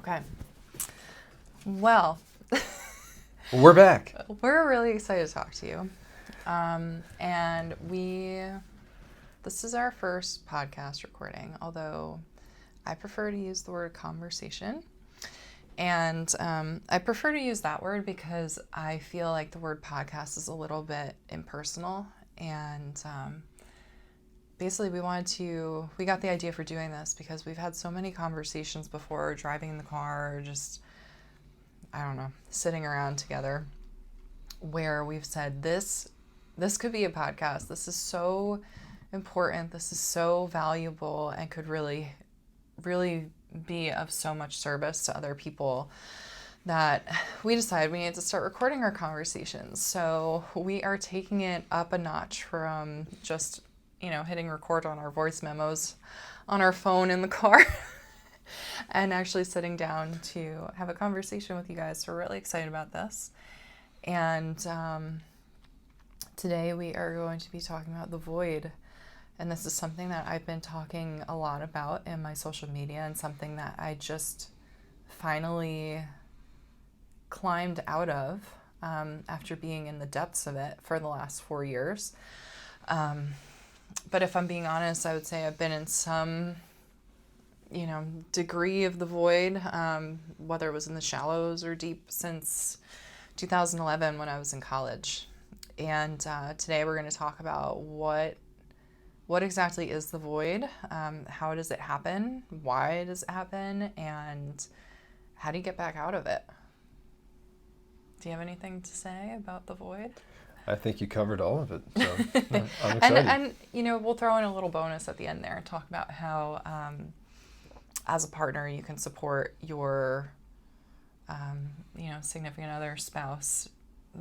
Okay. Well, We're back. we're really excited to talk to you. And this is our first podcast recording, although I prefer to use the word conversation. And I prefer to use that word because I feel like the word podcast is a little bit impersonal. And basically, we got the idea for doing this because we've had so many conversations before, driving in the car, or just, I don't know, sitting around together, where we've said this could be a podcast. This is so important. This is so valuable and could really, really be of so much service to other people that we decided we needed to start recording our conversations. So we are taking it up a notch from just, hitting record on our voice memos on our phone in the car and actually sitting down to have a conversation with you guys. So we're really excited about this. And today we are going to be talking about the void. And this is something that I've been talking a lot about in my social media, and something that I just finally climbed out of after being in the depths of it for the last 4 years. But if I'm being honest, I would say I've been in some, degree of the void, whether it was in the shallows or deep, since 2011 when I was in college. And today we're going to talk about what exactly is the void, how does it happen, why does it happen, and how do you get back out of it? Do you have anything to say about the void? I think you covered all of it, so I'm excited. And we'll throw in a little bonus at the end there and talk about how, as a partner, you can support your, significant other, spouse,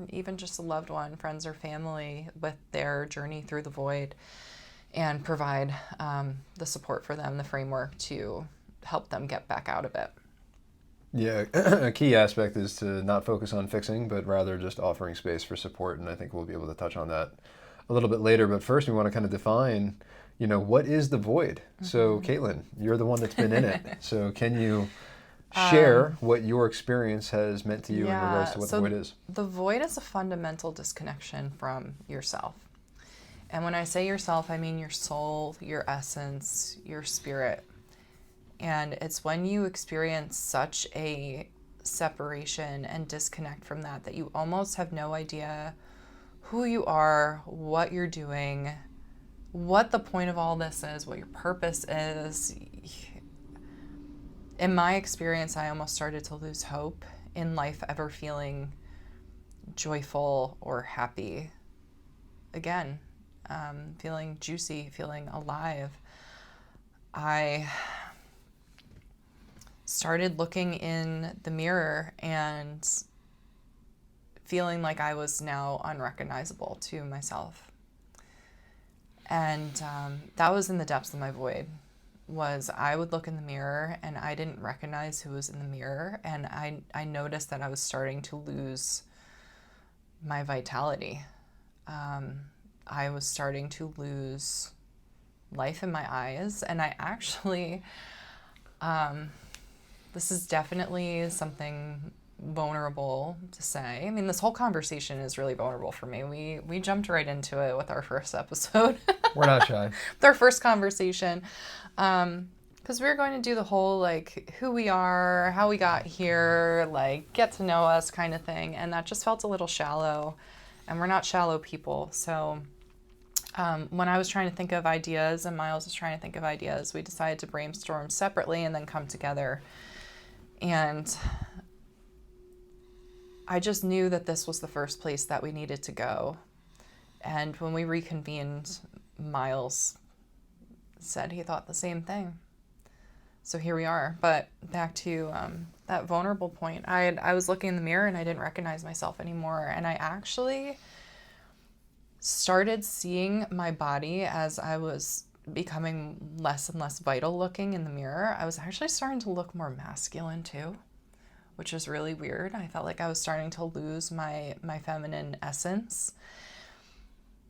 even just a loved one, friends or family, with their journey through the void, and provide the support for them, the framework to help them get back out of it. Yeah, a key aspect is to not focus on fixing, but rather just offering space for support, and I think we'll be able to touch on that a little bit later. But first, we want to kind of define, what is the void? Mm-hmm. So, Caitlin, you're the one that's been in it. So, can you share what your experience has meant to you in regards to what the void is? The void is a fundamental disconnection from yourself. And when I say yourself, I mean your soul, your essence, your spirit. And it's when you experience such a separation and disconnect from that you almost have no idea who you are, what you're doing, what the point of all this is, what your purpose is. In my experience, I almost started to lose hope in life ever feeling joyful or happy again. Feeling juicy, feeling alive. I started looking in the mirror and feeling like I was now unrecognizable to myself. And that was in the depths of my void. Was I would look in the mirror and I didn't recognize who was in the mirror, and I noticed that I was starting to lose my vitality. I was starting to lose life in my eyes, and I actually, this is definitely something vulnerable to say. I mean, this whole conversation is really vulnerable for me. We jumped right into it with our first episode. We're not shy. With our first conversation. Because we were going to do the whole, who we are, how we got here, get to know us kind of thing. And that just felt a little shallow. And we're not shallow people. So when I was trying to think of ideas and Miles was trying to think of ideas, we decided to brainstorm separately and then come together. And I just knew that this was the first place that we needed to go. And when we reconvened, Miles said he thought the same thing. So here we are. But back to that vulnerable point. I was looking in the mirror and I didn't recognize myself anymore. And I actually started seeing my body as I was becoming less and less vital looking in the mirror. I was actually starting to look more masculine too, which is really weird. I felt like I was starting to lose my feminine essence.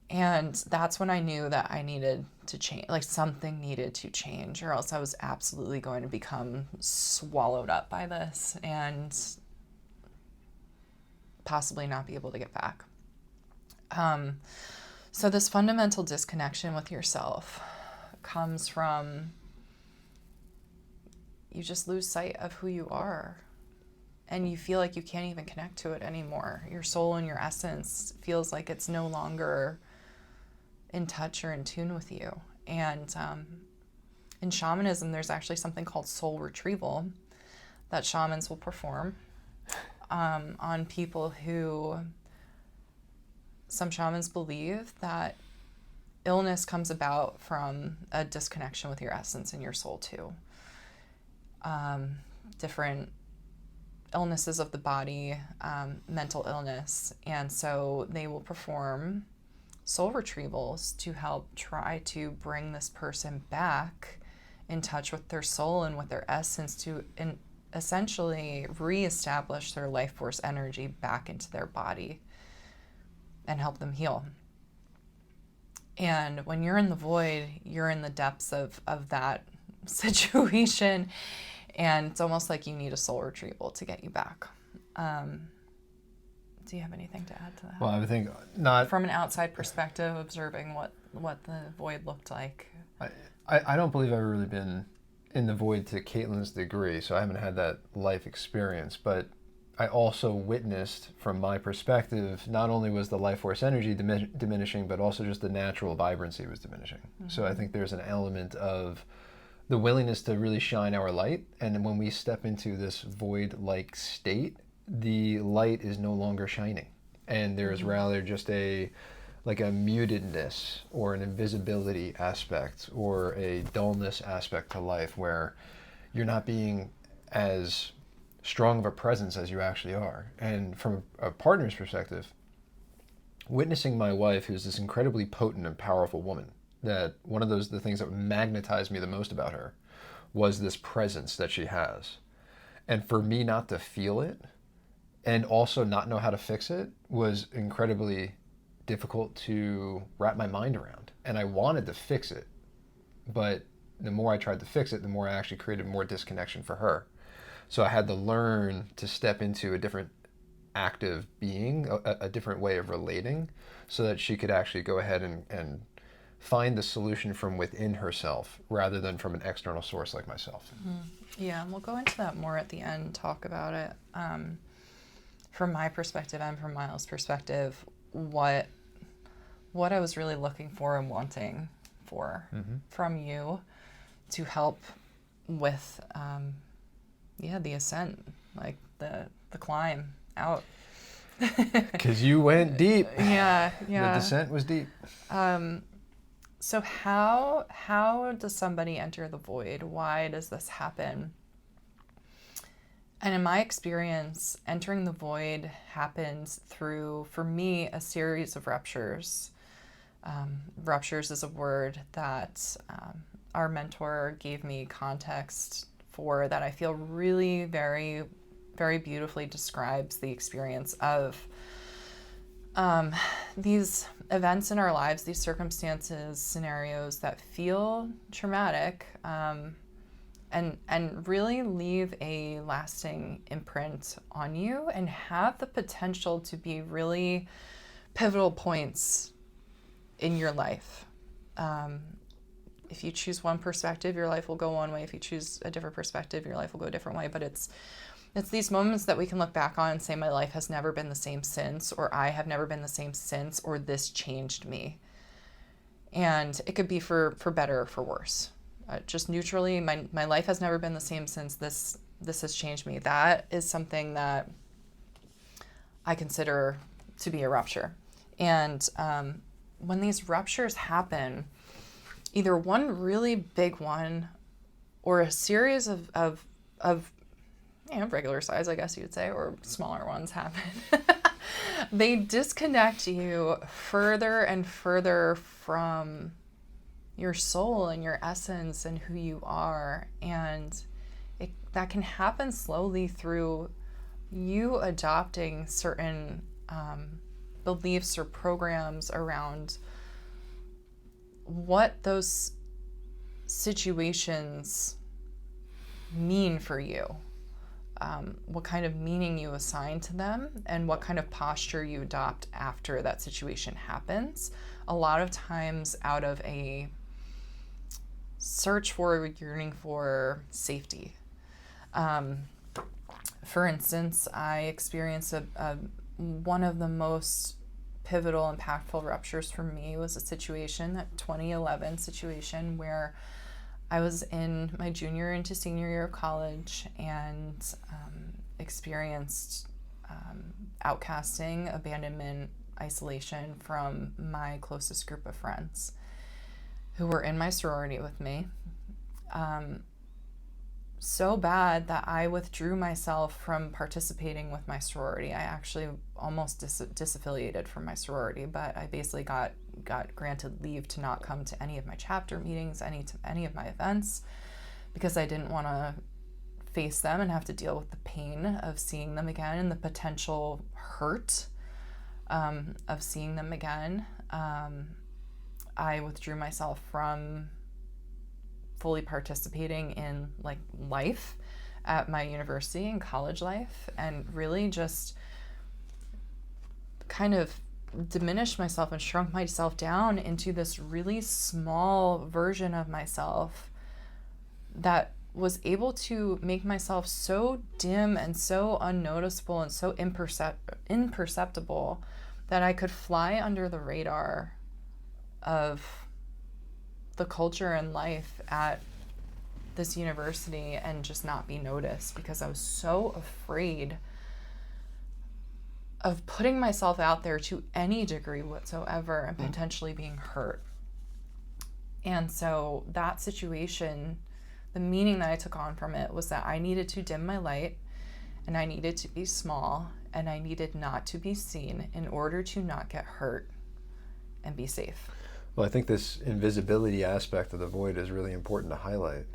And that's when I knew that I needed to change, like something needed to change, or else I was absolutely going to become swallowed up by this and possibly not be able to get back. So this fundamental disconnection with yourself comes from you just lose sight of who you are. And you feel like you can't even connect to it anymore. Your soul and your essence feels like it's no longer in touch or in tune with you. And in shamanism, there's actually something called soul retrieval that shamans will perform on people who, some shamans believe that illness comes about from a disconnection with your essence and your soul too. Different illnesses of the body, mental illness. And so they will perform soul retrievals to help try to bring this person back in touch with their soul and with their essence to essentially reestablish their life force energy back into their body and help them heal. And when you're in the void, you're in the depths of that situation. And it's almost like you need a soul retrieval to get you back. Do you have anything to add to that? Well, I would think not... From an outside perspective, observing what the void looked like. I don't believe I've ever really been in the void to Caitlin's degree, so I haven't had that life experience. But I also witnessed, from my perspective, not only was the life force energy diminishing, but also just the natural vibrancy was diminishing. Mm-hmm. So I think there's an element of the willingness to really shine our light. And when we step into this void-like state, the light is no longer shining. And there is rather just a mutedness or an invisibility aspect or a dullness aspect to life where you're not being as strong of a presence as you actually are. And from a partner's perspective, witnessing my wife, who's this incredibly potent and powerful woman, that one of the things that magnetized me the most about her was this presence that she has. And for me not to feel it and also not know how to fix it was incredibly difficult to wrap my mind around. And I wanted to fix it, but the more I tried to fix it, the more I actually created more disconnection for her. So I had to learn to step into a different active being, a different way of relating, so that she could actually go ahead and find the solution from within herself rather than from an external source like myself. Mm-hmm. Yeah, and we'll go into that more at the end, talk about it. From my perspective and from Miles' perspective, what I was really looking for and wanting for from you to help with the ascent, like the climb out. Because you went deep. Yeah. The descent was deep. So how does somebody enter the void? Why does this happen? And in my experience, entering the void happens through, for me, a series of ruptures. Ruptures is a word that our mentor gave me context for, that I feel really very, very beautifully describes the experience of these events in our lives, these circumstances, scenarios that feel traumatic, and really leave a lasting imprint on you and have the potential to be really pivotal points in your life. If you choose one perspective, your life will go one way. If you choose a different perspective, your life will go a different way. But it's these moments that we can look back on and say, my life has never been the same since, or I have never been the same since, or this changed me. And it could be for better or for worse. Just neutrally, my life has never been the same since this has changed me. That is something that I consider to be a rupture. And when these ruptures happen, either one really big one or a series of regular size, I guess you would say, or smaller ones happen. They disconnect you further and further from your soul and your essence and who you are. And that can happen slowly through you adopting certain beliefs or programs around what those situations mean for you, what kind of meaning you assign to them, and what kind of posture you adopt after that situation happens. A lot of times out of a search for, yearning for safety. For instance, I experienced one of the most pivotal, impactful ruptures for me was a situation, that 2011 situation, where I was in my junior into senior year of college and experienced outcasting, abandonment, isolation from my closest group of friends who were in my sorority with me. So bad that I withdrew myself from participating with my sorority. I actually almost disaffiliated from my sorority, but I basically got granted leave to not come to any of my chapter meetings, any of my events, because I didn't want to face them and have to deal with the pain of seeing them again and the potential hurt of seeing them again. I withdrew myself from fully participating in like life at my university and college life, and really just kind of diminished myself and shrunk myself down into this really small version of myself that was able to make myself so dim and so unnoticeable and so imperceptible that I could fly under the radar of the culture and life at this university and just not be noticed, because I was so afraid of putting myself out there to any degree whatsoever and potentially being hurt. And so that situation, the meaning that I took on from it was that I needed to dim my light, and I needed to be small, and I needed not to be seen in order to not get hurt and be safe. Well, I think this invisibility aspect of the void is really important to highlight,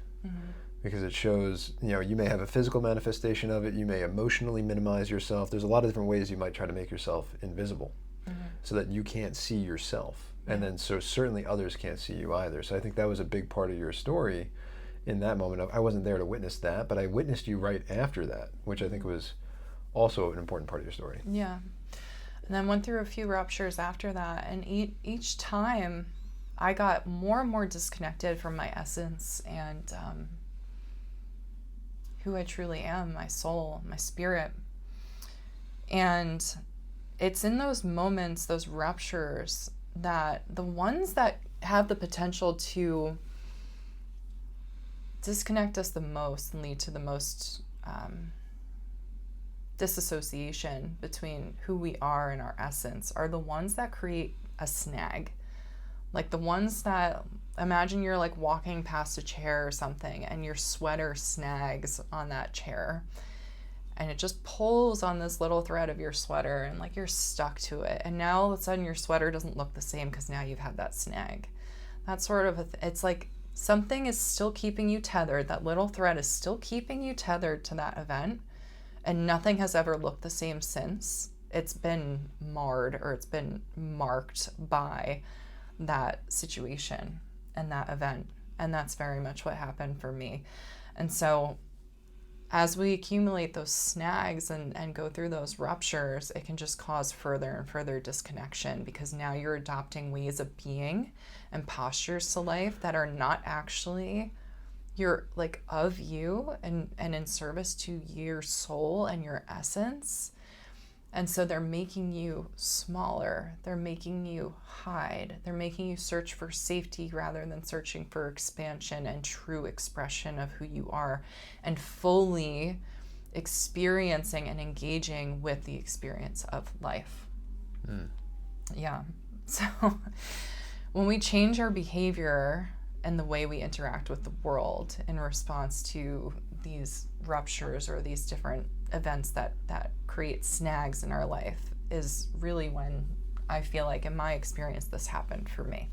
because it shows, you may have a physical manifestation of it, you may emotionally minimize yourself. There's a lot of different ways you might try to make yourself invisible so that you can't see yourself. And then so certainly others can't see you either. So I think that was a big part of your story in that moment. I wasn't there to witness that, but I witnessed you right after that, which I think was also an important part of your story. Yeah. And then went through a few ruptures after that, and each time I got more and more disconnected from my essence and who I truly am, my soul, my spirit. And it's in those moments, those ruptures, that the ones that have the potential to disconnect us the most and lead to the most disassociation between who we are and our essence are the ones that create a snag. Like the ones that, imagine you're like walking past a chair or something and your sweater snags on that chair and it just pulls on this little thread of your sweater and like you're stuck to it. And now all of a sudden your sweater doesn't look the same because now you've had that snag. That's sort of, it's like something is still keeping you tethered. That little thread is still keeping you tethered to that event. And nothing has ever looked the same since. It's been marred or it's been marked by that situation and that event. And that's very much what happened for me. And so as we accumulate those snags and go through those ruptures, it can just cause further and further disconnection, because now you're adopting ways of being and postures to life that are not actually like of you and in service to your soul and your essence. And so they're making you smaller. They're making you hide. They're making you search for safety rather than searching for expansion and true expression of who you are and fully experiencing and engaging with the experience of life. Yeah. So when we change our behavior and the way we interact with the world in response to these ruptures or these different events that create snags in our life, is really when I feel like, in my experience, this happened for me.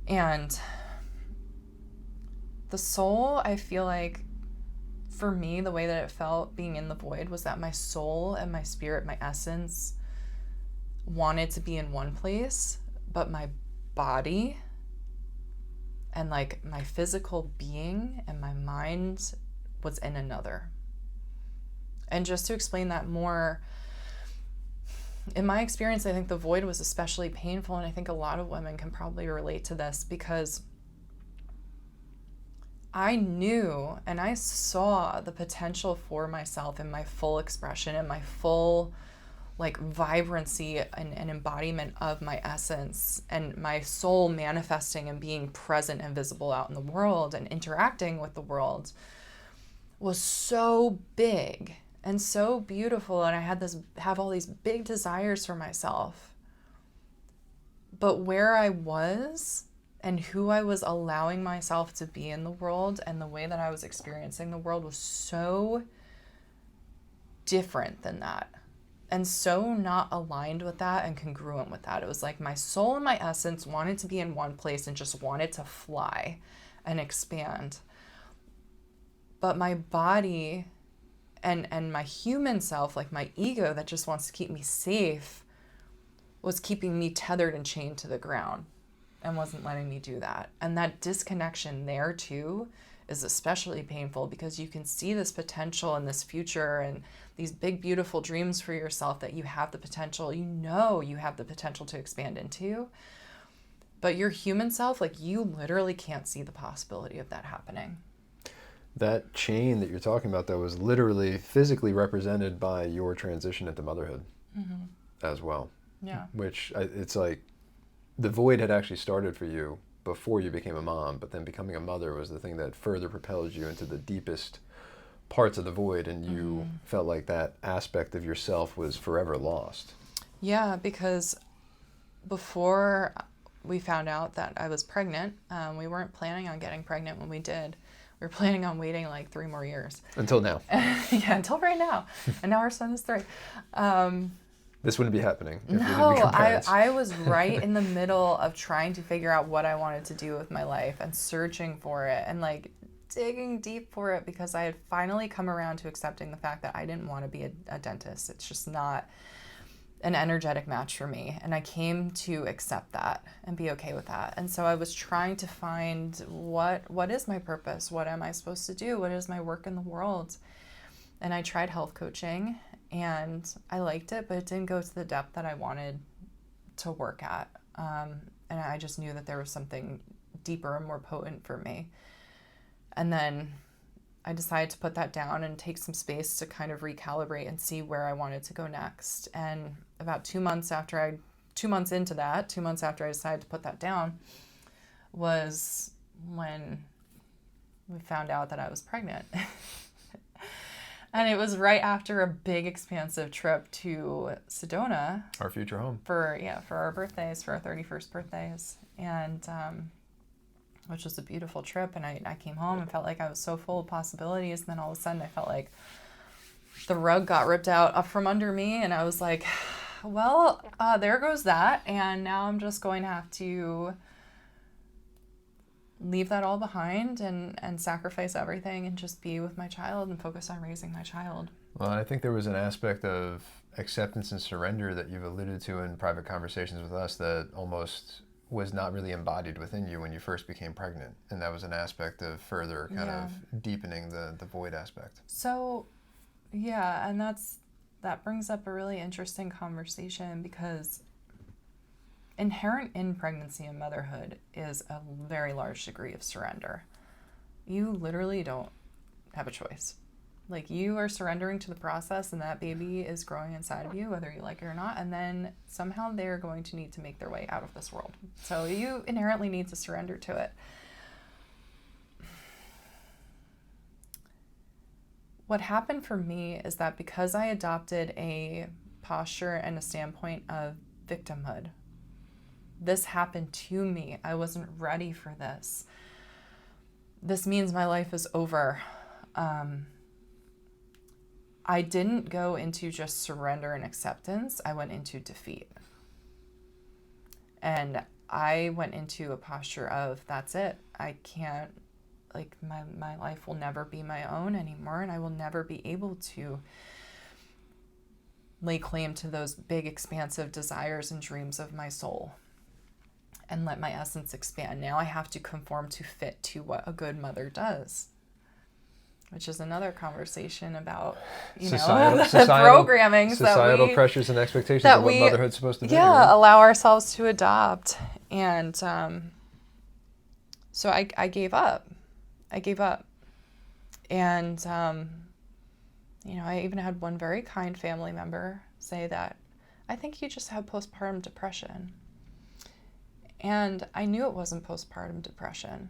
And the soul, I feel like, for me, the way that it felt being in the void was that my soul and my spirit, my essence, wanted to be in one place, but my body and like my physical being and my mind was in another. And just to explain that more, in my experience, I think the void was especially painful, and I think a lot of women can probably relate to this, because I knew and I saw the potential for myself in my full expression and my full like vibrancy and embodiment of my essence, and my soul manifesting and being present and visible out in the world and interacting with the world was so big and so beautiful, and I have all these big desires for myself. But where I was and who I was allowing myself to be in the world and the way that I was experiencing the world was so different than that, and so not aligned with that and congruent with that. It was like my soul and my essence wanted to be in one place and just wanted to fly and expand. But my body and my human self, like my ego that just wants to keep me safe, was keeping me tethered and chained to the ground and wasn't letting me do that. And that disconnection there too is especially painful, because you can see this potential and this future and these big, beautiful dreams for yourself that you have the potential, you have the potential to expand into. But your human self, like, you literally can't see the possibility of that happening. That chain that you're talking about, though, was literally physically represented by your transition into motherhood as well. Yeah. Which it's like the void had actually started for you before you became a mom, but then becoming a mother was the thing that further propelled you into the deepest parts of the void, and you felt like that aspect of yourself was forever lost. Yeah, because before we found out that I was pregnant, we weren't planning on getting pregnant when we did. We were planning on waiting like 3 more years. Until now. Yeah, until right now. And now our son is 3. This wouldn't be happening if we didn't No, become parents. I was right in the middle of trying to figure out what I wanted to do with my life and searching for it and like digging deep for it, because I had finally come around to accepting the fact that I didn't want to be a dentist. It's just not an energetic match for me. And I came to accept that and be okay with that. And so I was trying to find what is my purpose? What am I supposed to do? What is my work in the world? And I tried health coaching, and I liked it, but it didn't go to the depth that I wanted to work at. And I just knew that there was something deeper and more potent for me. And then I decided to put that down and take some space to kind of recalibrate and see where I wanted to go next. And about 2 months after I decided to put that down was when we found out that I was pregnant. And it was right after a big, expansive trip to Sedona. Our future home. For our birthdays, for our 31st birthdays. And which was a beautiful trip. And I came home and felt like I was so full of possibilities. And then all of a sudden I felt like the rug got ripped out up from under me. And I was like, well, there goes that. And now I'm just going to have to leave that all behind and sacrifice everything and just be with my child and focus on raising my child. Well, I think there was an aspect of acceptance and surrender that you've alluded to in private conversations with us that almost was not really embodied within you when you first became pregnant. And that was an aspect of further kind of deepening the void aspect. So, yeah, and that brings up a really interesting conversation, because inherent in pregnancy and motherhood is a very large degree of surrender. You literally don't have a choice. Like, you are surrendering to the process, and that baby is growing inside of you, whether you like it or not, and then somehow they're going to need to make their way out of this world. So you inherently need to surrender to it. What happened for me is that because I adopted a posture and a standpoint of victimhood, this happened to me. I wasn't ready for this. This means my life is over. I didn't go into just surrender and acceptance. I went into defeat. And I went into a posture of, that's it. I can't, like, my life will never be my own anymore, and I will never be able to lay claim to those big, expansive desires and dreams of my soul. and let my essence expand. Now I have to conform to fit to what a good mother does, which is another conversation about, Societal programming, societal pressures and expectations that of what we, motherhood's supposed to be. yeah, Right? allow ourselves to adopt. And so I gave up. And, I even had one very kind family member say that, I think you just have postpartum depression. And I knew it wasn't postpartum depression.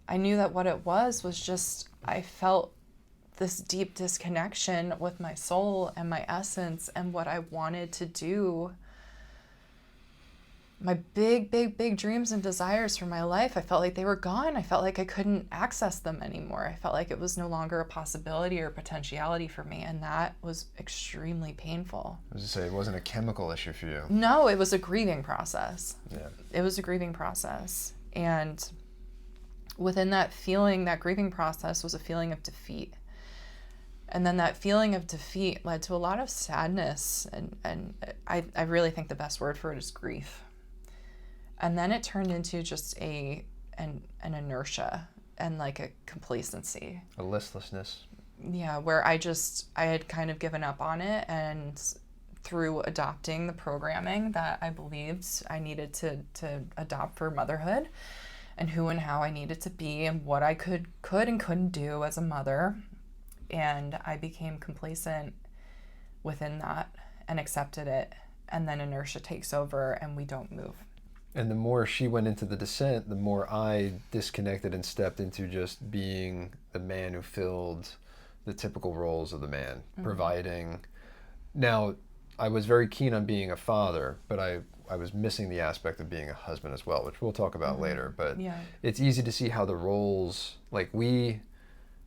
I knew that what it was just, I felt this deep disconnection with my soul and my essence and what I wanted to do. My big, big, big dreams and desires for my life, I felt like they were gone. I felt like I couldn't access them anymore. I felt like it was no longer a possibility or potentiality for me, and that was extremely painful. I was to say, it wasn't a chemical issue for you. No, it was a grieving process. Yeah. It was a grieving process. And within that feeling, that grieving process was a feeling of defeat. And then that feeling of defeat led to a lot of sadness, and I really think the best word for it is grief. And then it turned into just an inertia and like a complacency. A listlessness. Yeah, where I had kind of given up on it, and through adopting the programming that I believed I needed to adopt for motherhood, and who and how I needed to be, and what I could and couldn't do as a mother. And I became complacent within that and accepted it. And then inertia takes over and we don't move. And the more she went into the descent, the more I disconnected and stepped into just being the man who filled the typical roles of the man, providing. Now, I was very keen on being a father, but I was missing the aspect of being a husband as well, which we'll talk about later. But it's easy to see how the roles, like we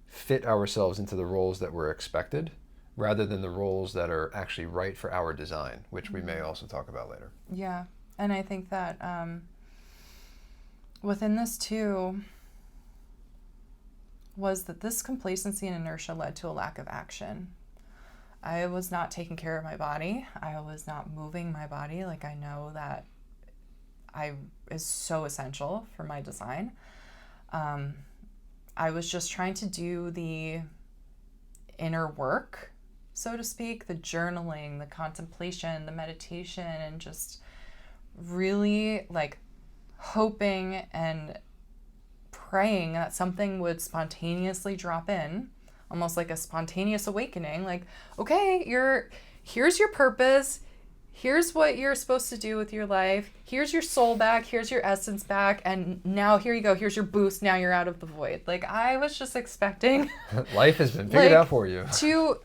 fit ourselves into the roles that were expected rather than the roles that are actually right for our design, which we may also talk about later. Yeah. And I think that within this too was that this complacency and inertia led to a lack of action. I was not taking care of my body. I was not moving my body like I know that is so essential for my design. I was just trying to do the inner work, so to speak, the journaling, the contemplation, the meditation, and just really like hoping and praying that something would spontaneously drop in, almost like a spontaneous awakening. Like, okay, here's your purpose. Here's what you're supposed to do with your life. Here's your soul back. Here's your essence back. And now here you go. Here's your boost. Now you're out of the void. Like I was just expecting life has been figured out for you to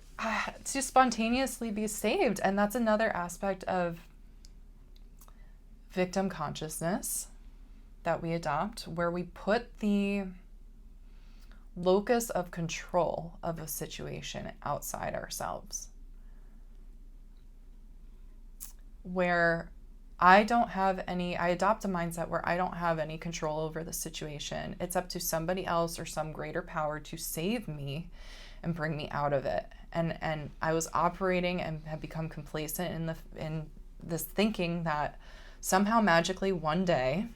spontaneously be saved. And that's another aspect of victim consciousness that we adopt, where we put the locus of control of a situation outside ourselves. Where I adopt a mindset where I don't have any control over the situation. It's up to somebody else or some greater power to save me and bring me out of it. And I was operating and had become complacent in this thinking that somehow magically one day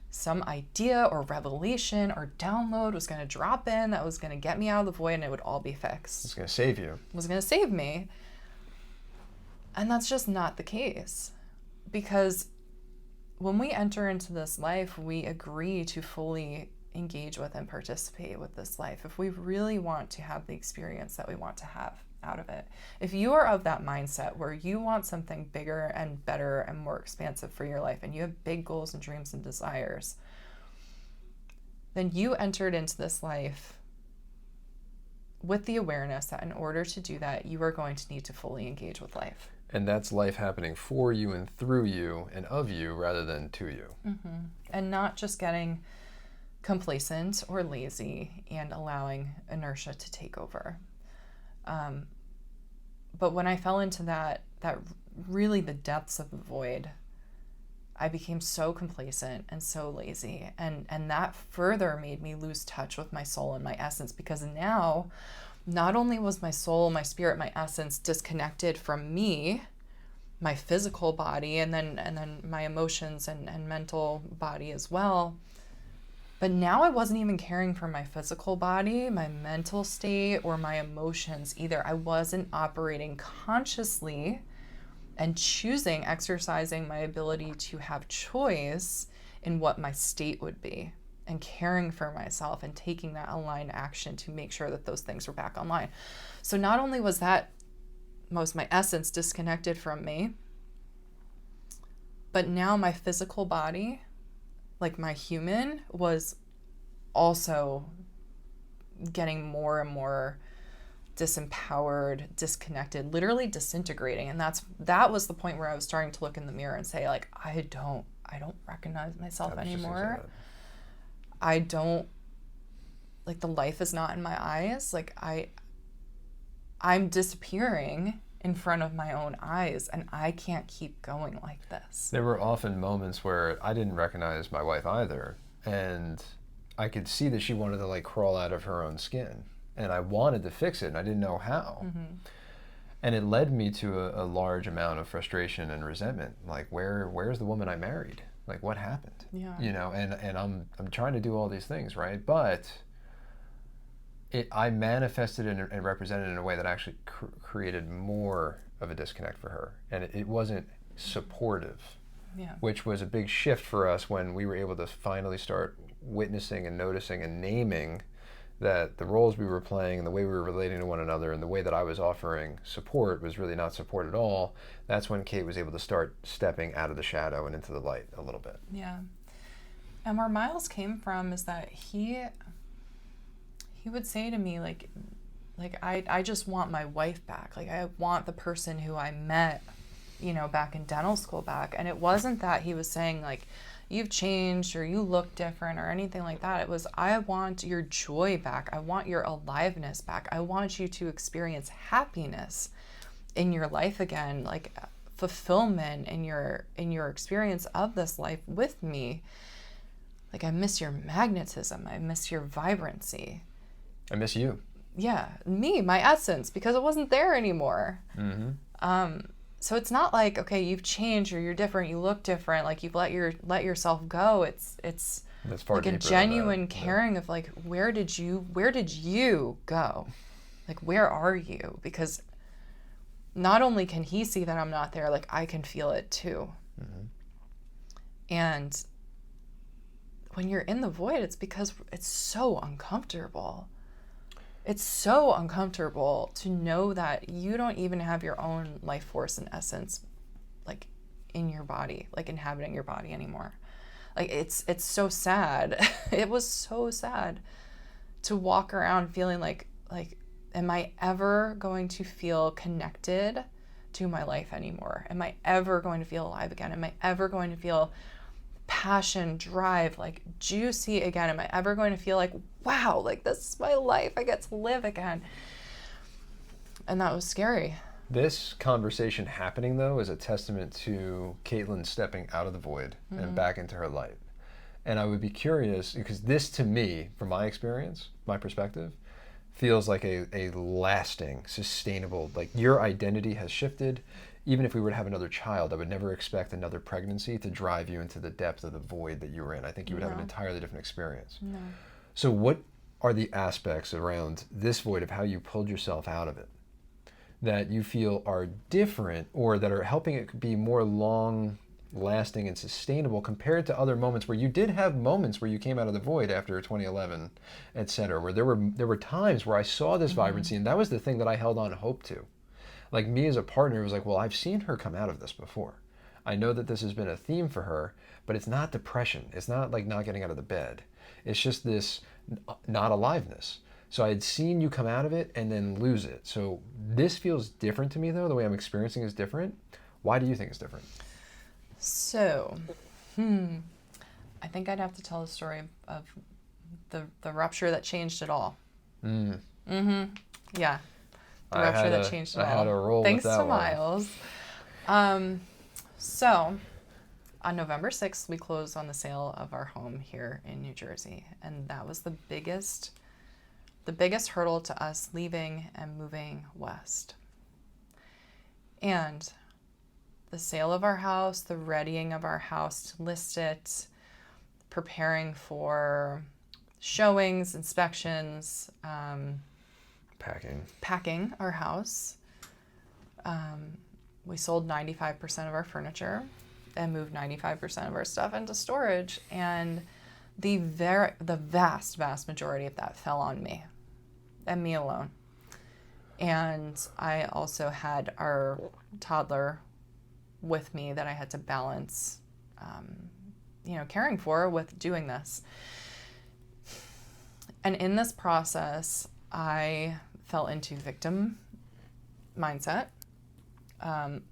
some idea or revelation or download was going to drop in that was going to get me out of the void and it would all be fixed. It's going to save you. It was going to save me. And that's just not the case. Because when we enter into this life, we agree to fully engage with and participate with this life if we really want to have the experience that we want to have out of it. If you are of that mindset where you want something bigger and better and more expansive for your life, and you have big goals and dreams and desires, then you entered into this life with the awareness that in order to do that, you are going to need to fully engage with life. And that's life happening for you and through you and of you rather than to you. Mm-hmm. And not just getting complacent or lazy and allowing inertia to take over. But when I fell into that really the depths of the void, I became so complacent and so lazy. And that further made me lose touch with my soul and my essence, because now not only was my soul, my spirit, my essence disconnected from me, my physical body and then my emotions and mental body as well. But now I wasn't even caring for my physical body, my mental state, or my emotions either. I wasn't operating consciously and exercising my ability to have choice in what my state would be, and caring for myself and taking that aligned action to make sure that those things were back online. So not only was my essence disconnected from me, but now my physical body, like my human, was also getting more and more disempowered, disconnected, literally disintegrating. And that was the point where I was starting to look in the mirror and say, like, I don't recognize myself anymore. I don't, like, the life is not in my eyes. Like, I'm disappearing in front of my own eyes, and I can't keep going like this. There were often moments where I didn't recognize my wife either, and I could see that she wanted to, like, crawl out of her own skin, and I wanted to fix it, and I didn't know how. Mm-hmm. And it led me to a large amount of frustration and resentment. Like, where's the woman I married? Like, what happened? Yeah. You know, and I'm trying to do all these things, right? But I manifested and represented in a way that actually created more of a disconnect for her, and it wasn't supportive. Yeah. Which was a big shift for us when we were able to finally start witnessing and noticing and naming that the roles we were playing and the way we were relating to one another and the way that I was offering support was really not support at all. That's when Kate was able to start stepping out of the shadow and into the light a little bit. Yeah. And where Miles came from is that he would say to me, like I just want my wife back. Like, I want the person who I met, back in dental school back. And it wasn't that he was saying, like, you've changed or you look different or anything like that. It was, I want your joy back. I want your aliveness back. I want you to experience happiness in your life again, like fulfillment in your experience of this life with me. Like, I miss your magnetism. I miss your vibrancy. I miss you. Yeah, me, my essence, because it wasn't there anymore. Mm-hmm. So it's not like, okay, you've changed or you're different, you look different, like you've let yourself go. It's that's far like a genuine caring of, like, where did you go? Like, where are you? Because not only can he see that I'm not there, like, I can feel it too. Mm-hmm. And when you're in the void, it's because it's so uncomfortable. It's so uncomfortable to know that you don't even have your own life force and essence, like, in your body, like, inhabiting your body anymore. Like, it's so sad. It was so sad to walk around feeling like, am I ever going to feel connected to my life anymore? Am I ever going to feel alive again? Am I ever going to feel passion, drive, like, juicy again? Am I ever going to feel like, wow, like, this is my life, I get to live again? And that was scary. This conversation happening, though, is a testament to Caitlin stepping out of the void and back into her light. And I would be curious, because this, to me, from my experience, my perspective, feels like a lasting, sustainable, like, your identity has shifted. Even if we were to have another child, I would never expect another pregnancy to drive you into the depth of the void that you were in. I think you would have an entirely different experience. No. So what are the aspects around this void of how you pulled yourself out of it that you feel are different or that are helping it be more long-lasting and sustainable compared to other moments where you did have moments where you came out of the void after 2011, et cetera, where there were times where I saw this vibrancy, and that was the thing that I held on hope to. Like, me as a partner was like, well, I've seen her come out of this before. I know that this has been a theme for her, but it's not depression. It's not like not getting out of the bed. It's just this not aliveness. So I had seen you come out of it and then lose it. So this feels different to me, though. The way I'm experiencing is different. Why do you think it's different? So, I think I'd have to tell the story of the rupture that changed it all. Yeah. The rupture that changed it all. I had a roll Thanks with that to Miles. So, on November 6th, we closed on the sale of our home here in New Jersey. And that was the biggest hurdle to us leaving and moving west. And the sale of our house, the readying of our house to list it, preparing for showings, inspections, packing our house. We sold 95% of our furniture and moved 95% of our stuff into storage. And the vast majority of that fell on me and me alone. And I also had our toddler with me that I had to balance, caring for with doing this. And in this process, I fell into victim mindset,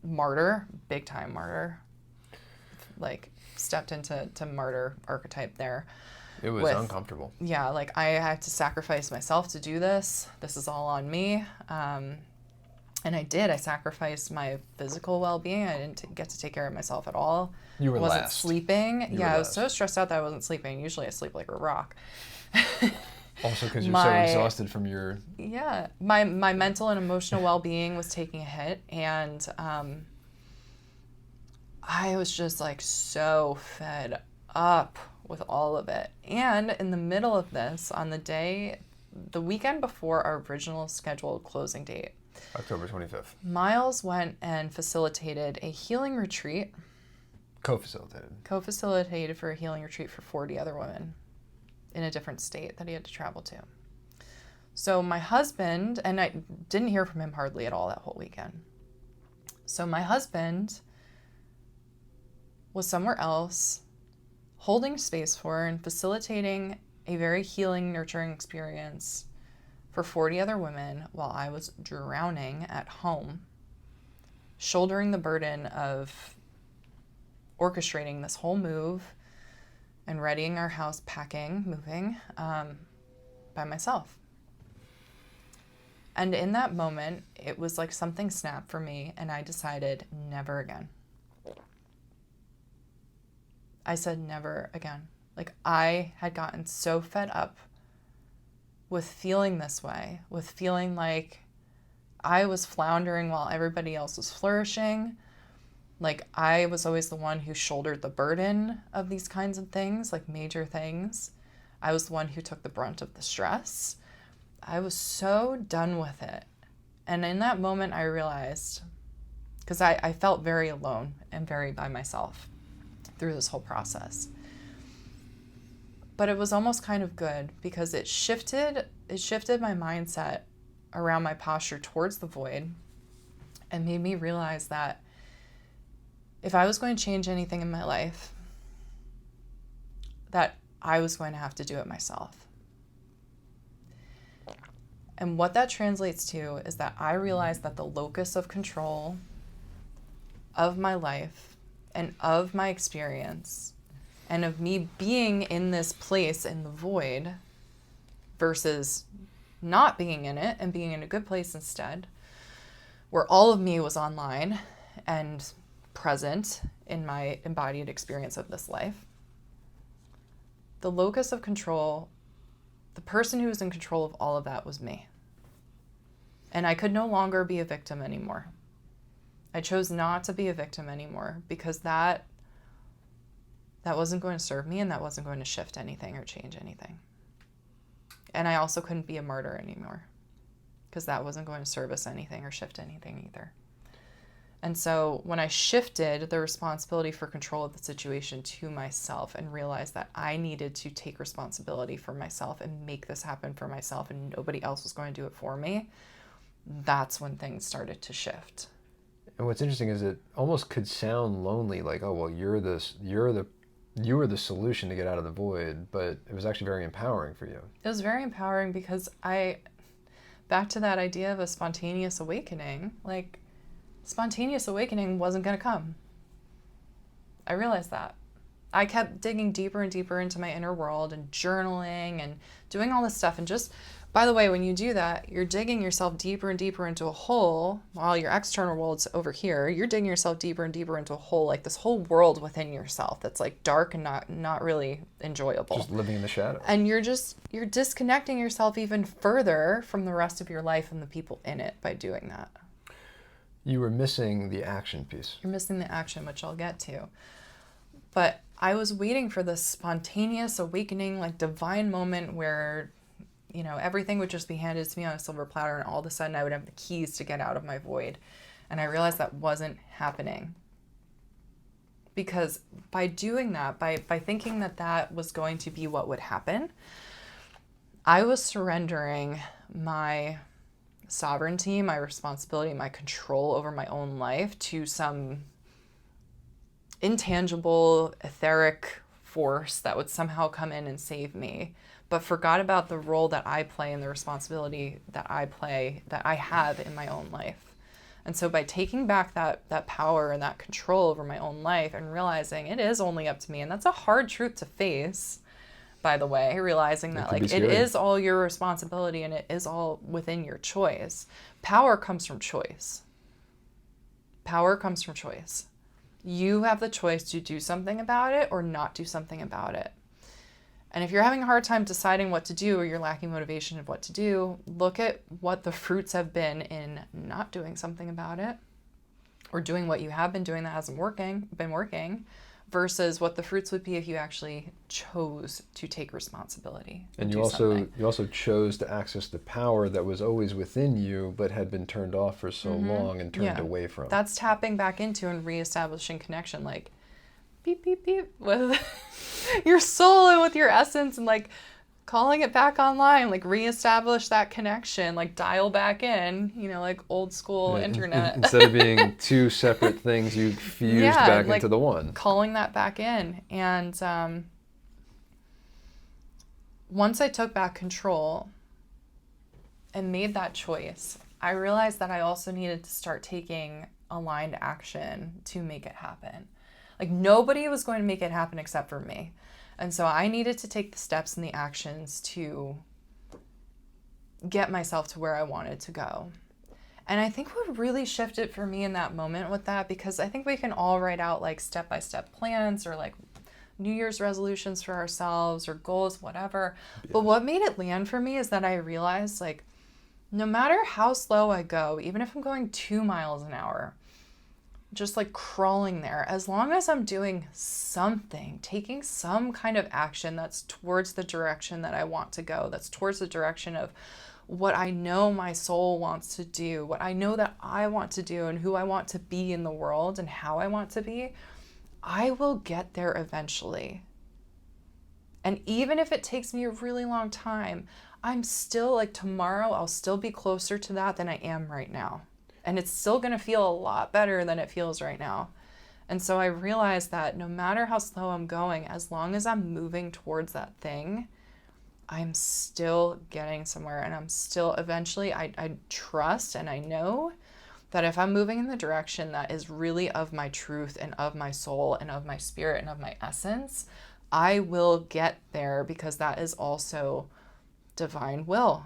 martyr, big time martyr, like stepped into martyr archetype there. It was uncomfortable. Yeah, like I had to sacrifice myself to do this. This is all on me. And I did. I sacrificed my physical well-being. I didn't get to take care of myself at all. You were I wasn't last. sleeping. I was so stressed out that I wasn't sleeping. Usually I sleep like a rock. Also because you're so exhausted from your... Yeah. My mental and emotional well-being was taking a hit. And I was just like so fed up with all of it. And in the middle of this, on the weekend before our original scheduled closing date, October 25th. Miles went and facilitated a healing retreat. Co-facilitated for a healing retreat for 40 other women in a different state that he had to travel to. So my husband, and I didn't hear from him hardly at all that whole weekend. So my husband was somewhere else holding space for and facilitating a very healing, nurturing experience for 40 other women while I was drowning at home, shouldering the burden of orchestrating this whole move and readying our house, packing, moving, by myself. And in that moment, it was like something snapped for me, and I decided never again. I said never again. Like, I had gotten so fed up with feeling this way, with feeling like I was floundering while everybody else was flourishing. Like, I was always the one who shouldered the burden of these kinds of things, like major things. I was the one who took the brunt of the stress. I was so done with it. And in that moment, I realized, because I felt very alone and very by myself through this whole process. But it was almost kind of good because it shifted my mindset around my posture towards the void and made me realize that if I was going to change anything in my life, that I was going to have to do it myself. And what that translates to is that I realized that the locus of control of my life and of my experience and of me being in this place in the void versus not being in it and being in a good place instead, where all of me was online and present in my embodied experience of this life. The locus of control, the person who was in control of all of that was me. And I could no longer be a victim anymore. I chose not to be a victim anymore because that wasn't going to serve me and that wasn't going to shift anything or change anything. And I also couldn't be a martyr anymore because that wasn't going to service anything or shift anything either. And so when I shifted the responsibility for control of the situation to myself and realized that I needed to take responsibility for myself and make this happen for myself and nobody else was going to do it for me, that's when things started to shift. And what's interesting is it almost could sound lonely, like, oh, well, you were the solution to get out of the void, but it was actually very empowering for you. It was very empowering because back to that idea of a spontaneous awakening, like, spontaneous awakening wasn't going to come. I realized that. I kept digging deeper and deeper into my inner world and journaling and doing all this stuff. And just, by the way, when you do that, you're digging yourself deeper and deeper into a hole while your external world's over here. You're digging yourself deeper and deeper into a hole, like this whole world within yourself that's like dark and not really enjoyable. Just living in the shadow. And you're disconnecting yourself even further from the rest of your life and the people in it by doing that. You were missing the action piece. You're missing the action, which I'll get to. But I was waiting for this spontaneous awakening, like divine moment where, you know, everything would just be handed to me on a silver platter, and all of a sudden I would have the keys to get out of my void. And I realized that wasn't happening. Because by doing that, by thinking that that was going to be what would happen, I was surrendering my sovereignty, my responsibility, my control over my own life to some intangible, etheric force that would somehow come in and save me, but forgot about the role that I play and the responsibility that I have in my own life. And so by taking back that power and that control over my own life and realizing it is only up to me, and that's a hard truth to face, by the way, realizing that like it is all your responsibility and it is all within your choice. Power comes from choice. Power comes from choice. You have the choice to do something about it or not do something about it. And if you're having a hard time deciding what to do or you're lacking motivation of what to do, look at what the fruits have been in not doing something about it, or doing what you have been doing that hasn't been working, versus what the fruits would be if you actually chose to take responsibility. And you also chose to access the power that was always within you but had been turned off for so long and turned away from. That's tapping back into and reestablishing connection, like beep, beep, beep, with your soul and with your essence, and like calling it back online, like reestablish that connection, like dial back in, you know, like old school internet. Instead of being two separate things, you fused back into the one. Calling that back in. And once I took back control and made that choice, I realized that I also needed to start taking aligned action to make it happen. Like nobody was going to make it happen except for me. And so I needed to take the steps and the actions to get myself to where I wanted to go. And I think what really shifted for me in that moment with that, because I think we can all write out like step-by-step plans or like New Year's resolutions for ourselves or goals, whatever. Yes. But what made it land for me is that I realized like no matter how slow I go, even if I'm going 2 miles an hour, just like crawling there, as long as I'm doing something, taking some kind of action that's towards the direction that I want to go, that's towards the direction of what I know my soul wants to do, what I know that I want to do and who I want to be in the world and how I want to be, I will get there eventually. And even if it takes me a really long time, I'm still like tomorrow, I'll still be closer to that than I am right now. And it's still going to feel a lot better than it feels right now. And so I realized that no matter how slow I'm going, as long as I'm moving towards that thing, I'm still getting somewhere. And I'm still eventually, I trust and I know that if I'm moving in the direction that is really of my truth and of my soul and of my spirit and of my essence, I will get there, because that is also divine will.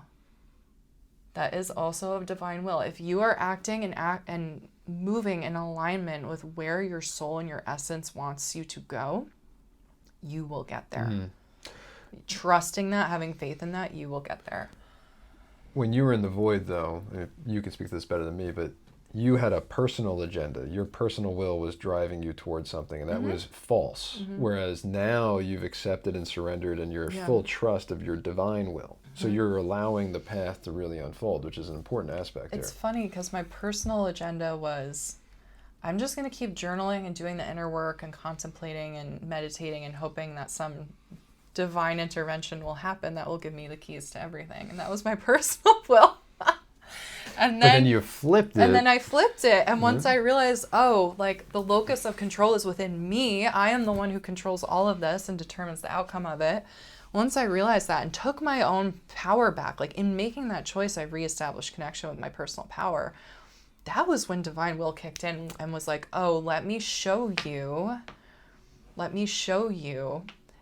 That is also of divine will. If you are acting and moving in alignment with where your soul and your essence wants you to go, you will get there. Trusting that, having faith in that, you will get there. When you were in the void, though, you can speak to this better than me, but you had a personal agenda. Your personal will was driving you towards something, and that was false. Whereas now you've accepted and surrendered, and you're full trust of your divine will. So you're allowing the path to really unfold, which is an important aspect here. It's funny because my personal agenda was, I'm just going to keep journaling and doing the inner work and contemplating and meditating and hoping that some divine intervention will happen that will give me the keys to everything. And that was my personal will. But then you flipped it. And then I flipped it. And once I realized, oh, like the locus of control is within me. I am the one who controls all of this and determines the outcome of it. Once I realized that and took my own power back, like in making that choice, I reestablished connection with my personal power. That was when divine will kicked in and was like, oh, let me show you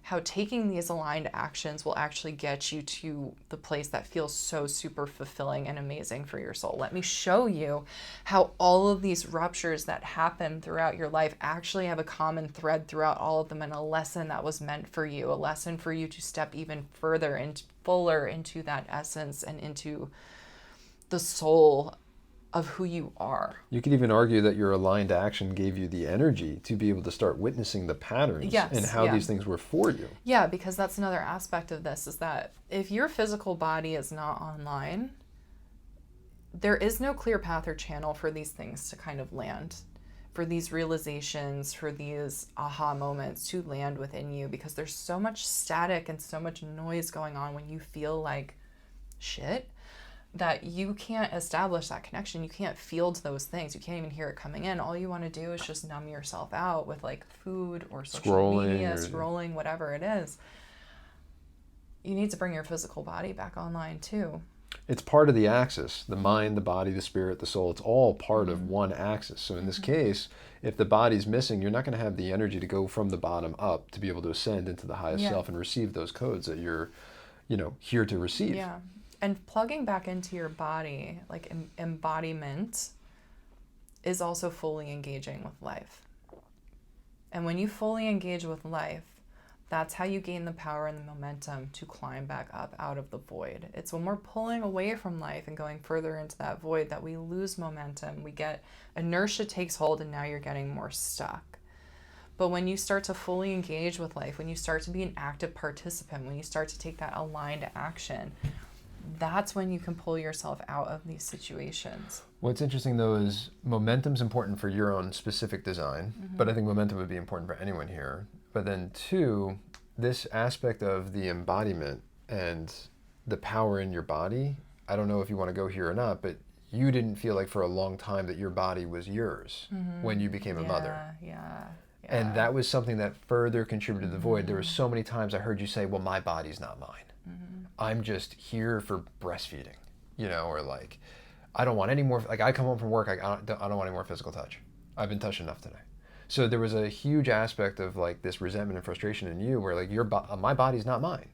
how taking these aligned actions will actually get you to the place that feels so super fulfilling and amazing for your soul. Let me show you how all of these ruptures that happen throughout your life actually have a common thread throughout all of them, and a lesson that was meant for you, a lesson for you to step even further and fuller into that essence and into the soul of who you are. You could even argue that your aligned action gave you the energy to be able to start witnessing the patterns Yes, and how these things were for you. Yeah, because that's another aspect of this, is that if your physical body is not online, there is no clear path or channel for these things to kind of land, for these realizations, for these aha moments to land within you, because there's so much static and so much noise going on when you feel like shit, that you can't establish that connection. You can't field those things. You can't even hear it coming in. All you want to do is just numb yourself out with like food or social media, scrolling, whatever it is. You need to bring your physical body back online too. It's part of the axis, the mind, the body, the spirit, the soul. It's all part of one axis. So in this case, if the body's missing, you're not going to have the energy to go from the bottom up to be able to ascend into the highest self and receive those codes that you're, here to receive. Yeah. And plugging back into your body, like embodiment, is also fully engaging with life. And when you fully engage with life, that's how you gain the power and the momentum to climb back up out of the void. It's when we're pulling away from life and going further into that void that we lose momentum. We get inertia takes hold, and now you're getting more stuck. But when you start to fully engage with life, when you start to be an active participant, when you start to take that aligned action, that's when you can pull yourself out of these situations. What's interesting though is momentum's important for your own specific design, but I think momentum would be important for anyone here. But then two, this aspect of the embodiment and the power in your body, I don't know if you want to go here or not, but you didn't feel like for a long time that your body was yours when you became a mother. Yeah. And that was something that further contributed to the void. There were so many times I heard you say, well, my body's not mine. I'm just here for breastfeeding, or like, I don't want any more, like I come home from work, I don't want any more physical touch. I've been touched enough today. So there was a huge aspect of like this resentment and frustration in you where like my body's not mine.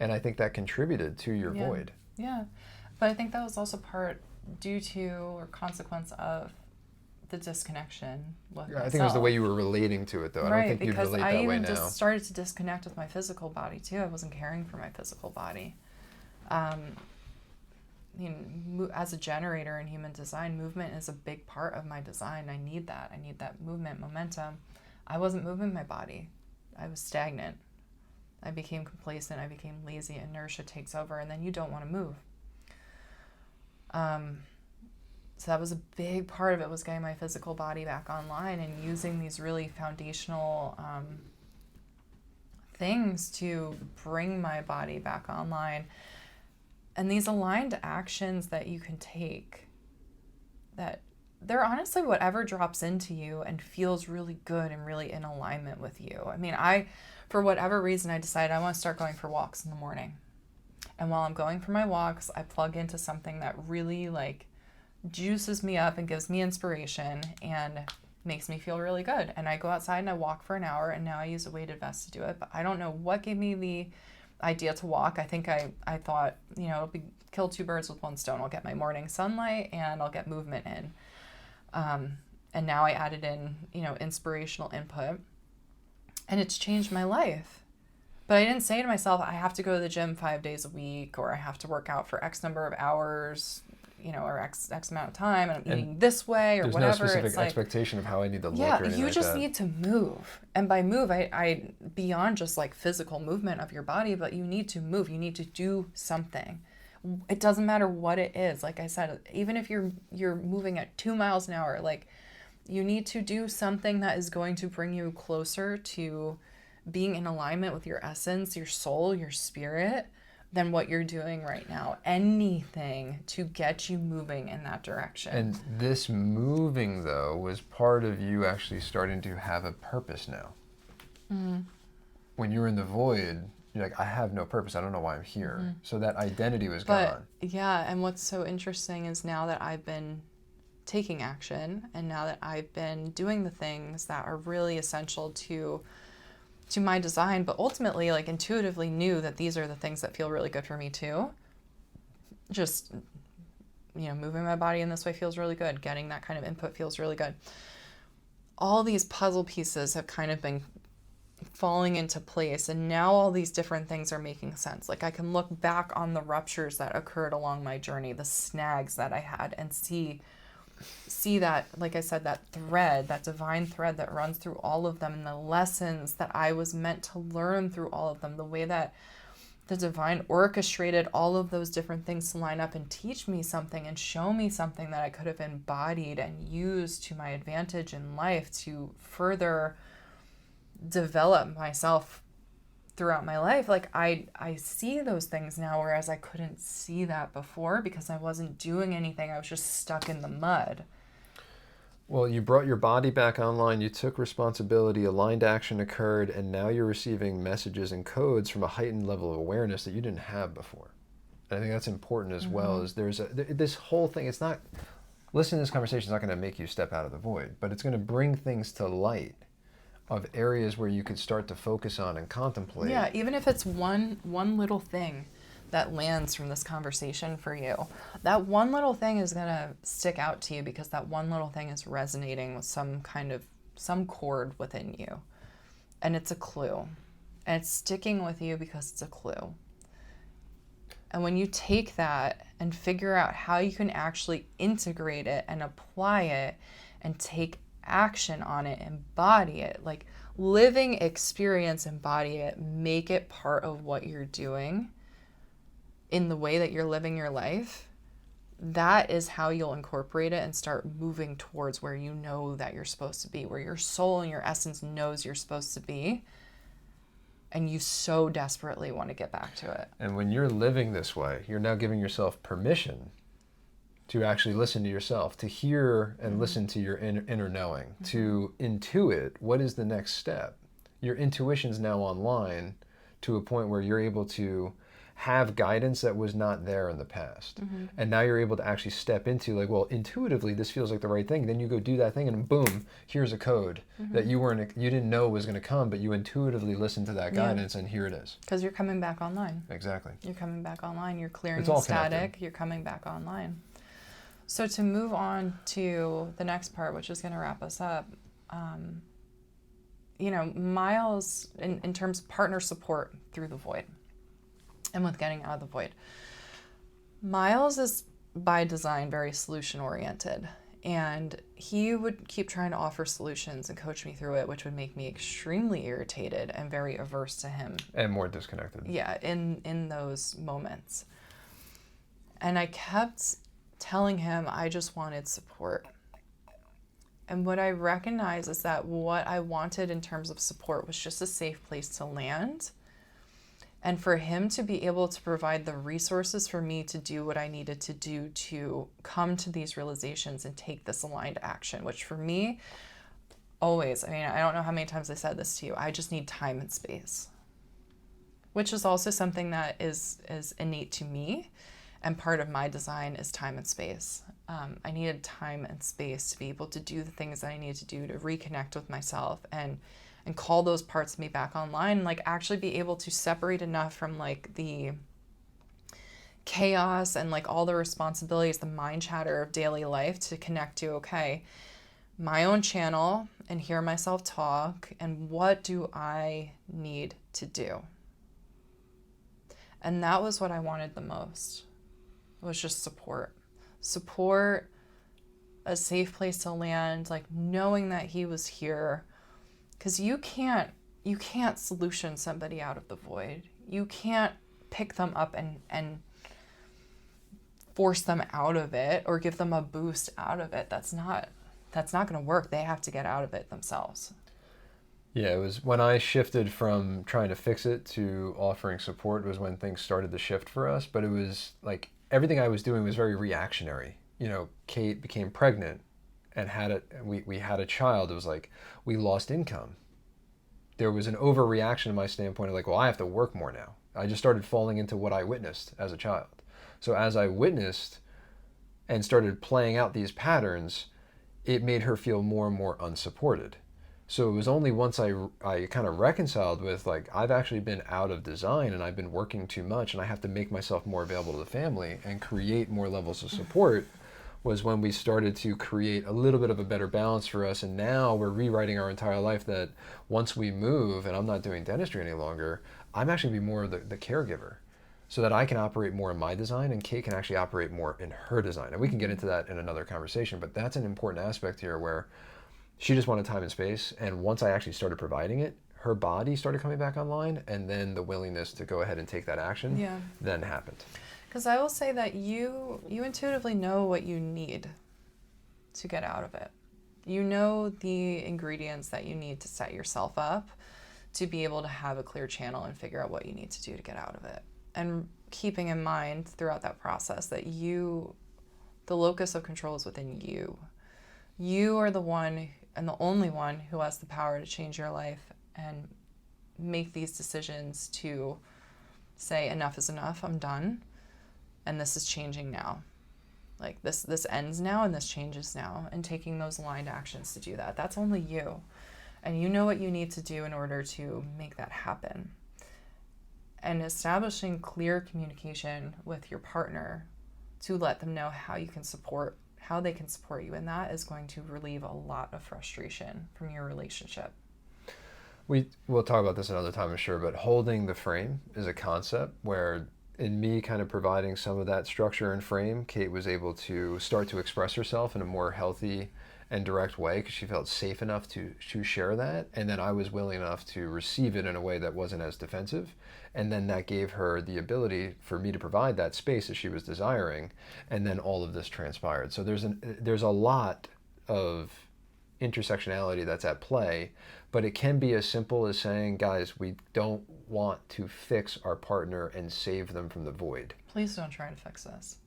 And I think that contributed to your void. Yeah. But I think that was also part due to or consequence of the disconnection with myself. I think it was the way you were relating to it though. I don't think you'd relate that way now. Because I even just started to disconnect with my physical body too. I wasn't caring for my physical body. As a generator in human design, movement is a big part of my design. I need that. I need that movement, momentum. I wasn't moving my body. I was stagnant. I became complacent. I became lazy. Inertia takes over, and then you don't want to move. So that was a big part of it, was getting my physical body back online and using these really foundational things to bring my body back online. And these aligned actions that you can take, that they're honestly whatever drops into you and feels really good and really in alignment with you. I mean, for whatever reason, I decided I want to start going for walks in the morning. And while I'm going for my walks, I plug into something that really like juices me up and gives me inspiration and makes me feel really good. And I go outside and I walk for an hour, and now I use a weighted vest to do it. But I don't know what gave me the idea to walk. I think I thought, it'll kill two birds with one stone. I'll get my morning sunlight and I'll get movement in. And now I added in, inspirational input, and it's changed my life. But I didn't say to myself, I have to go to the gym 5 days a week, or I have to work out for X number of hours, or X amount of time, and I'm eating this way, or whatever. There's no specific it's like, expectation of how I need to look or anything you like just that. need to move. And by move, I beyond just like physical movement of your body, but you need to move. You need to do something. It doesn't matter what it is. Like I said, even if you're moving at 2 miles an hour, like you need to do something that is going to bring you closer to being in alignment with your essence, your soul, your spirit, than what you're doing right now. Anything to get you moving in that direction. And this moving, though, was part of you actually starting to have a purpose now. When you were in the void, you're like, I have no purpose. I don't know why I'm here. So that identity was gone. Yeah, and what's so interesting is now that I've been taking action, and now that I've been doing the things that are really essential to my design, but ultimately like intuitively knew that these are the things that feel really good for me too. Just, moving my body in this way feels really good. Getting that kind of input feels really good. All these puzzle pieces have kind of been falling into place, and now all these different things are making sense. Like I can look back on the ruptures that occurred along my journey, the snags that I had, and see see that, like I said, that thread, that divine thread that runs through all of them, and the lessons that I was meant to learn through all of them, the way that the divine orchestrated all of those different things to line up and teach me something and show me something that I could have embodied and used to my advantage in life to further develop myself throughout my life. Like I see those things now, whereas I couldn't see that before because I wasn't doing anything. I was just stuck in the mud. Well, you brought your body back online, you took responsibility, aligned action occurred, and now you're receiving messages and codes from a heightened level of awareness that you didn't have before. And I think that's important as well. Is this whole thing, it's not, listening to this conversation is not going to make you step out of the void, but it's going to bring things to light of areas where you could start to focus on and contemplate. Yeah, even if it's one little thing that lands from this conversation for you, that one little thing is going to stick out to you because that one little thing is resonating with some chord within you. And it's a clue. And it's sticking with you because it's a clue. And when you take that and figure out how you can actually integrate it and apply it and take action on it, embody it, like living experience, embody it, make it part of what you're doing in the way that you're living your life, that is how you'll incorporate it and start moving towards where you know that you're supposed to be, where your soul and your essence knows you're supposed to be, and you so desperately want to get back to it. And when you're living this way, you're now giving yourself permission to actually listen to yourself, to hear and listen to your inner knowing, to intuit what is the next step. Your intuition's now online to a point where you're able to have guidance that was not there in the past. And now you're able to actually step into like, well, intuitively this feels like the right thing. Then you go do that thing and boom, here's a code that you didn't know was going to come, but you intuitively listened to that guidance and here it is. Because you're coming back online. Exactly. You're coming back online. You're clearing It's the all static. connected. You're coming back online. So to move on to the next part, which is going to wrap us up, Miles, in terms of partner support through the void and with getting out of the void, Miles is by design very solution oriented, and he would keep trying to offer solutions and coach me through it, which would make me extremely irritated and very averse to him. And more disconnected. Yeah, in those moments. And I kept telling him I just wanted support. And what I recognized is that what I wanted in terms of support was just a safe place to land, and for him to be able to provide the resources for me to do what I needed to do to come to these realizations and take this aligned action, which for me, always, I don't know how many times I said this to you, I just need time and space, which is also something that is innate to me. And part of my design is time and space. I needed time and space to be able to do the things that I needed to do to reconnect with myself and call those parts of me back online, like actually be able to separate enough from like the chaos and like all the responsibilities, the mind chatter of daily life to connect to, okay, my own channel and hear myself talk and what do I need to do? And that was what I wanted the most. Was just support, a safe place to land, like knowing that he was here, because you can't solution somebody out of the void. You can't pick them up and force them out of it or give them a boost out of it. That's not going to work. They have to get out of it themselves. Yeah, it was when I shifted from trying to fix it to offering support was when things started to shift for us. But it was like everything I was doing was very reactionary. Kate became pregnant and we had a child. It was like we lost income. There was an overreaction in my standpoint of like, well, I have to work more now. I just started falling into what I witnessed as a child. So as I witnessed and started playing out these patterns, it made her feel more and more unsupported. So it was only once I kind of reconciled with like, I've actually been out of design and I've been working too much and I have to make myself more available to the family and create more levels of support, was when we started to create a little bit of a better balance for us. And now we're rewriting our entire life that once we move and I'm not doing dentistry any longer, I'm actually going to be more of the caregiver. so that I can operate more in my design and Kate can actually operate more in her design. And we can get into that in another conversation, but that's an important aspect here where she just wanted time and space. And once I actually started providing it, her body started coming back online, and then the willingness to go ahead and take that action then happened. Because I will say that you intuitively know what you need to get out of it. You know the ingredients that you need to set yourself up to be able to have a clear channel and figure out what you need to do to get out of it. And keeping in mind throughout that process that the locus of control is within you. You are the one and the only one who has the power to change your life and make these decisions to say, enough is enough, I'm done, and this is changing now. Like this ends now and this changes now, and taking those aligned actions to do that. That's only you. And you know what you need to do in order to make that happen. And establishing clear communication with your partner to let them know how they can support you in that is going to relieve a lot of frustration from your relationship. We'll talk about this another time, I'm sure, but holding the frame is a concept where in me kind of providing some of that structure and frame, Kate was able to start to express herself in a more healthy and direct way because she felt safe enough to share that. And then I was willing enough to receive it in a way that wasn't as defensive. And then that gave her the ability for me to provide that space that she was desiring. And then all of this transpired. So there's a lot of intersectionality that's at play, but it can be as simple as saying, guys, we don't want to fix our partner and save them from the void. Please don't try to fix this.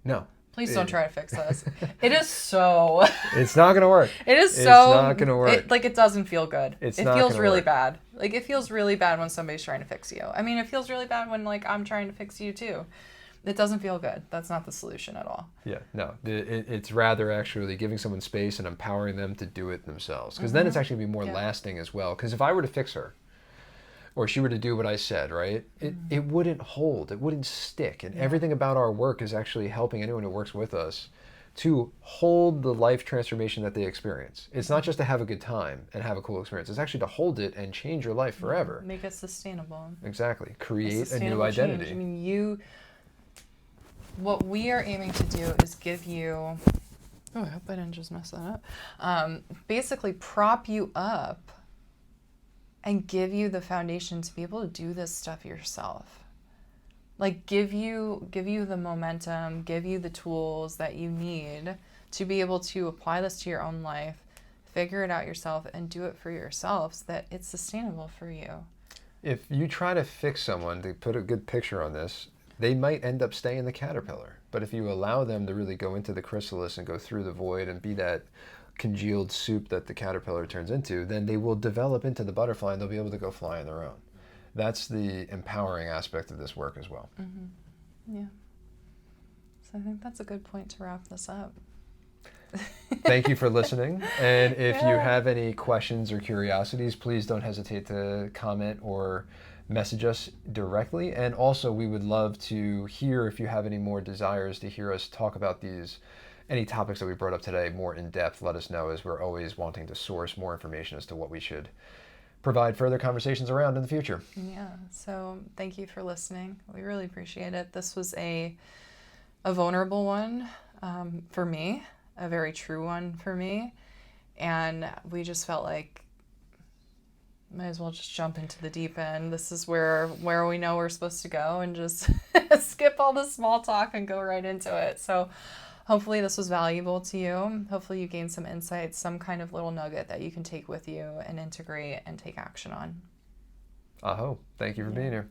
No. Please don't try to fix this. It is so... It's not going to work. It is so... It's not going to work. It doesn't feel good. It feels really bad. Like, it feels really bad when somebody's trying to fix you. I mean, it feels really bad when, like, I'm trying to fix you, too. It doesn't feel good. That's not the solution at all. Yeah, no. It's rather actually giving someone space and empowering them to do it themselves. Because then it's actually going to be more lasting as well. Because if I were to fix her, or she were to do what I said, right, it wouldn't hold. It wouldn't stick. And everything about our work is actually helping anyone who works with us to hold the life transformation that they experience. It's not just to have a good time and have a cool experience. It's actually to hold it and change your life forever. Make it sustainable. Exactly. Create a new identity. Change. I mean, what we are aiming to do is give you... Oh, I hope I didn't just mess that up. Basically prop you up and give you the foundation to be able to do this stuff yourself. Like give you the momentum, give you the tools that you need to be able to apply this to your own life, figure it out yourself, and do it for yourself so that it's sustainable for you. If you try to fix someone, to put a good picture on this, they might end up staying the caterpillar. But if you allow them to really go into the chrysalis and go through the void and be that congealed soup that the caterpillar turns into, then they will develop into the butterfly and they'll be able to go fly on their own. That's the empowering aspect of this work as well. Mm-hmm. Yeah. So I think that's a good point to wrap this up. Thank you for listening. And if you have any questions or curiosities, please don't hesitate to comment or message us directly. And also we would love to hear if you have any more desires to hear us talk about any topics that we brought up today more in depth. Let us know, as we're always wanting to source more information as to what we should provide further conversations around in the future. Yeah, so thank you for listening. We really appreciate it. This was a vulnerable one for me, a very true one for me, and we just felt like might as well just jump into the deep end. This is where we know we're supposed to go and just skip all the small talk and go right into it. So hopefully this was valuable to you. Hopefully you gained some insights, some kind of little nugget that you can take with you and integrate and take action on. Aho. Thank you for being here.